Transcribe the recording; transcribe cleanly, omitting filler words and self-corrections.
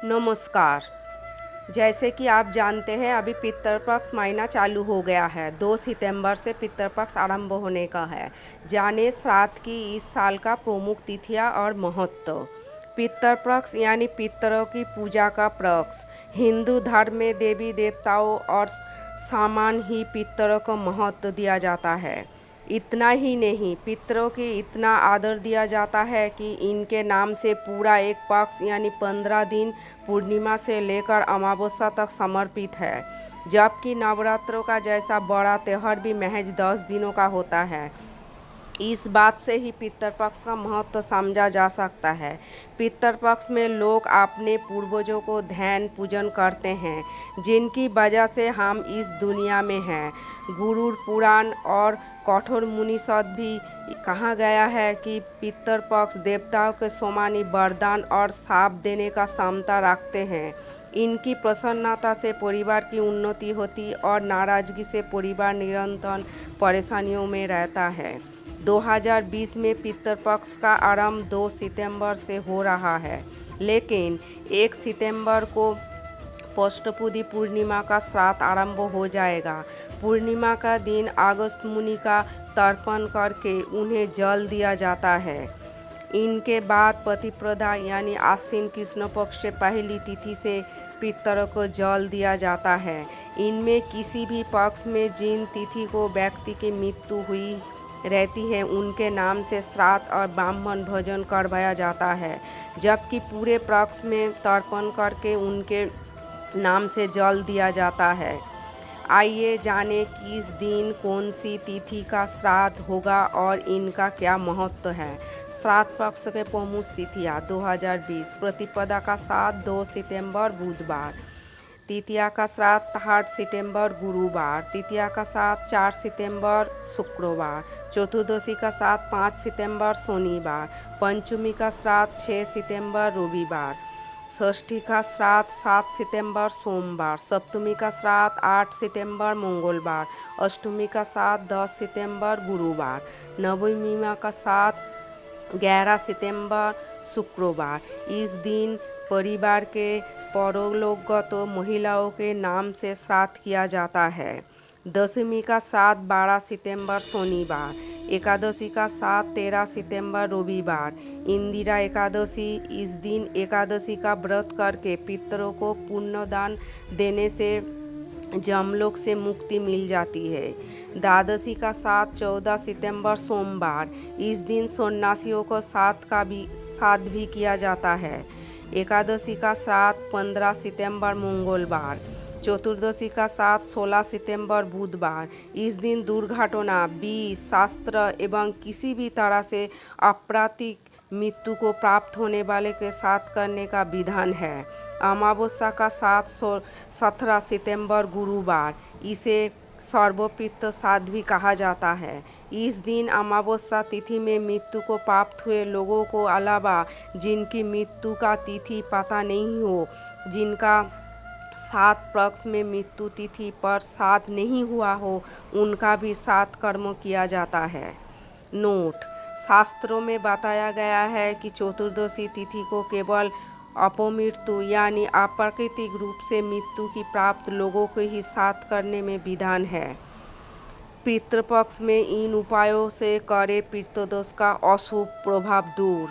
नमस्कार। जैसे कि आप जानते हैं अभी पितृपक्ष महीना चालू हो गया है। 2 सितंबर से पितृपक्ष आरंभ होने का है। जाने श्राद्ध की इस साल का प्रमुख तिथियां और महत्व। पितृपक्ष यानी पितरों की पूजा का पक्ष। हिंदू धर्म में देवी देवताओं और सामान ही पितरों को महत्व दिया जाता है। इतना ही नहीं, पितरों की इतना आदर दिया जाता है कि इनके नाम से पूरा एक पक्ष यानी 15 दिन पूर्णिमा से लेकर अमावस्या तक समर्पित है। जबकि नवरात्रों का जैसा बड़ा त्यौहार भी महज 10 दिनों का होता है। इस बात से ही पितृपक्ष का महत्व समझा जा सकता है। पितृपक्ष में लोग अपने पूर्वजों को ध्यान पूजन करते हैं, जिनकी वजह से हम इस दुनिया में हैं। गुरु पुराण और कठोर मुनिषद भी कहा गया है कि पितृपक्ष देवताओं के समान वरदान और शाप देने का क्षमता रखते हैं। इनकी प्रसन्नता से परिवार की उन्नति होती और नाराजगी से परिवार निरंतर परेशानियों में रहता है। 2020 में पितृपक्ष का आरंभ 2 सितंबर से हो रहा है, लेकिन 1 सितंबर को पौषपदी पूर्णिमा का श्राद्ध आरंभ हो जाएगा। पूर्णिमा का दिन अगस्त्य मुनि का तर्पण करके उन्हें जल दिया जाता है। इनके बाद प्रतिपदा यानी आश्विन कृष्ण पक्ष से पहली तिथि से पितरों को जल दिया जाता है। इनमें किसी भी पक्ष में जिन तिथि को व्यक्ति की मृत्यु हुई रहती है उनके नाम से श्राद्ध और ब्राह्मण भोजन करवाया जाता है, जबकि पूरे पक्ष में तर्पण करके उनके नाम से जल दिया जाता है। आइए जाने कि इस दिन कौन सी तिथि का श्राद्ध होगा और इनका क्या महत्व है। श्राद्ध पक्ष के प्रमुख तिथियां 2020 प्रतिपदा का श्राद्ध 2 सितंबर बुधवार, तृतीया का श्राद्ध 8 सितंबर गुरुवार, तृतीया का श्राद्ध 4 सितंबर शुक्रवार, चतुर्दशी का श्राद्ध 5 सितंबर शनिवार, पंचमी का श्राद्ध 6 सितंबर रविवार, षष्ठी का श्राद्ध 7 सितंबर सोमवार, सप्तमी का श्राद्ध 8 सितंबर मंगलवार, अष्टमी का श्राद्ध 10 सितंबर गुरुवार, नवमी का श्राद्ध 11 सितंबर शुक्रवार। इस दिन परिवार के परलोकगत महिलाओं के नाम से श्राद्ध किया जाता है। दशमी का श्राद्ध 12 सितंबर शनिवार, एकादशी का श्राद्ध 13 सितंबर रविवार, इंदिरा एकादशी। इस दिन एकादशी का व्रत करके पितरों को पुण्यदान देने से जमलोक से मुक्ति मिल जाती है। द्वादशी का श्राद्ध 14 सितंबर सोमवार। इस दिन सन्यासियों को श्राद्ध भी किया जाता है। एकादशी का श्राद्ध 15 सितंबर मंगलवार, चतुर्दशी का श्राद्ध 16 सितंबर बुधवार। इस दिन दुर्घटना, विष, शास्त्र एवं किसी भी तरह से अप्राकृतिक मृत्यु को प्राप्त होने वाले के साथ करने का विधान है। अमावस्या का श्राद्ध 17 सितंबर गुरुवार, इसे सर्वपितृ श्राद्ध भी कहा जाता है। इस दिन अमावस्या तिथि में मृत्यु को प्राप्त हुए लोगों को अलावा जिनकी मृत्यु का तिथि पता नहीं हो, जिनका 7 पक्ष में मृत्यु तिथि पर श्राद्ध नहीं हुआ हो, उनका भी श्राद्ध कर्म किया जाता है। नोट: शास्त्रों में बताया गया है कि चतुर्दशी तिथि को केवल अपमृत्यु यानी अप्राकृतिक रूप से मृत्यु की प्राप्त लोगों को ही श्राद्ध करने में विधान है। पितृपक्ष में इन उपायों से करें पितृदोष का अशुभ प्रभाव दूर।